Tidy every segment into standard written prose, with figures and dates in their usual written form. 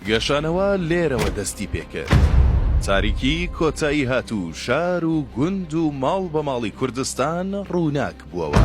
گەشانەوە لێرەوە دەستی پێکرد. تاریکی کۆتایی هاتوو شار و گوند و ماڵ بە ماڵی کوردستان ڕووناک بووەوە.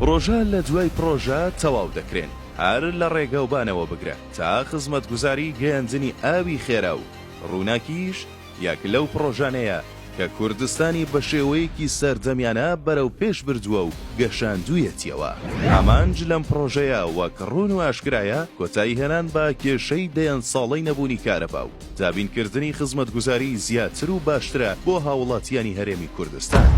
ڕۆژە لە دوای پرۆژە تەواو دەکرێن هەر لە ڕێگەوبانەوە بگرە تا خزمەتگوزاری گەیاندنی ئاوی خێرا و ڕووناکیش یەک لەو پرۆژانەیە کە کوردستانی بە شێوەیەکی سەردەمیانە بەرەو پێش بردووە و گەشاندوویەتیەوە. ئامانج لەم پرۆژەیە وەک ڕوون و ئاشکرایە کۆتایی هێنان بە کێشەی دەیان ساڵەی نەبوونی کارەبا و دابینکردنی خزمەتگوزاری زیاتر و باشترە بۆ هاوڵاتیانی هەرێمی کوردستان.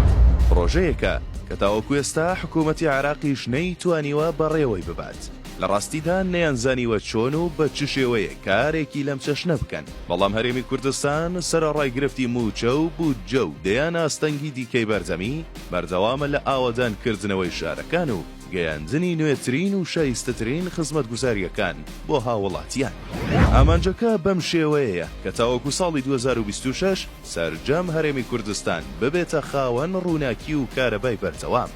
پرۆژەیەکە کە تاوەکو ئێستا حکوومەتی عێراقیش نەیتوانیوە بەڕێوەی ببات. لە ڕاستیدا نەیانزانیوە چۆن و بە چ شێوەیە کارێکی لەم چەشنە بکەن، بەڵام هەرێمی کوردستان سەرەڕای گرفتی موچە و بودجە و دەیان ئاستەنگی دیکەی بەرزەمی بەردەوامە لە ئاوەدانکردنەوەی شارەکان و گەیاندنی نوێترین و شایستەترین خزمەتگوزاریەکان بۆ هاوڵاتیان. ئامانجەکە بەم شێوەیە کە تاوەکو ساڵی 2026 سەرجەم هەرێمی کوردستان ببێتە خاوەن ڕووناکی و کارەبای بەردەوام.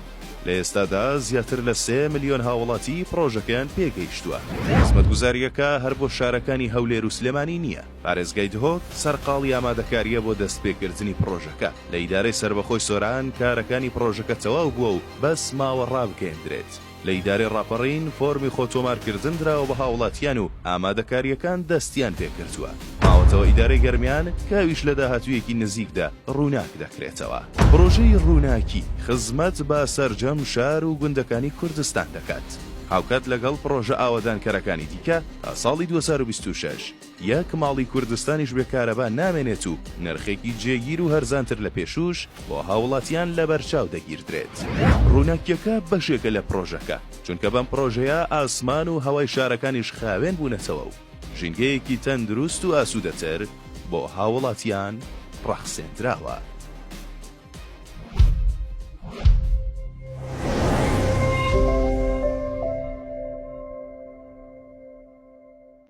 لە ئێستادا زیاتر لە 3 ملیۆن هاوڵاتی پرۆژەکەیان پێگەیشتووە. خزمەتگوزاریەکە هەر بۆ شارەکانی هەولێر و سلێمانی نییە. پارێزگای دهۆک سەرقاڵی ئامادەکاریە بۆ دەستپێکردنی پرۆژەکە. لە ئیدارەی سربەخۆی سۆران کارەکانی پرۆژەکە تەواو بووە و بەس ماوە ڕابگەیەندرێت. لە ئیدارەی ڕاپەڕین فۆرمی خۆتۆمارکردن دراوە بە هاوڵاتیان و ئامادەکاریەکان دەستیان پێکردووە. ماوەتەوە ئیدارەی گەرمیان کاویش لە داهاتوویەکی نزیکدا ڕووناک دەکرێتەوە. پرۆژەی ڕووناکی خزمەت بە سەرجەم شار و گوندەکانی کوردستان دەکات. هاوکات لەگەڵ پرۆژە ئاوەدانکەرەکانی دیکە تا ساڵی 2026 یەک ماڵی کوردستانیش بێکارەبا نامێنێت و نرخێکی جێگیر و هەرزانتر لە پێشوش بۆ هاوڵاتیان لە بەرچاو دەگیردرێت. ڕووناکیەکە بەشێکە لە پرۆژەکە، چونکە بەم پرۆژەیە ئاسمان و هەوای شارەکانیش خاوێن بوونەتەوە و ژینگەیەکی تەندروست و ئاسوودەتر بۆ هاوڵاتیان ڕەخسێنراوە.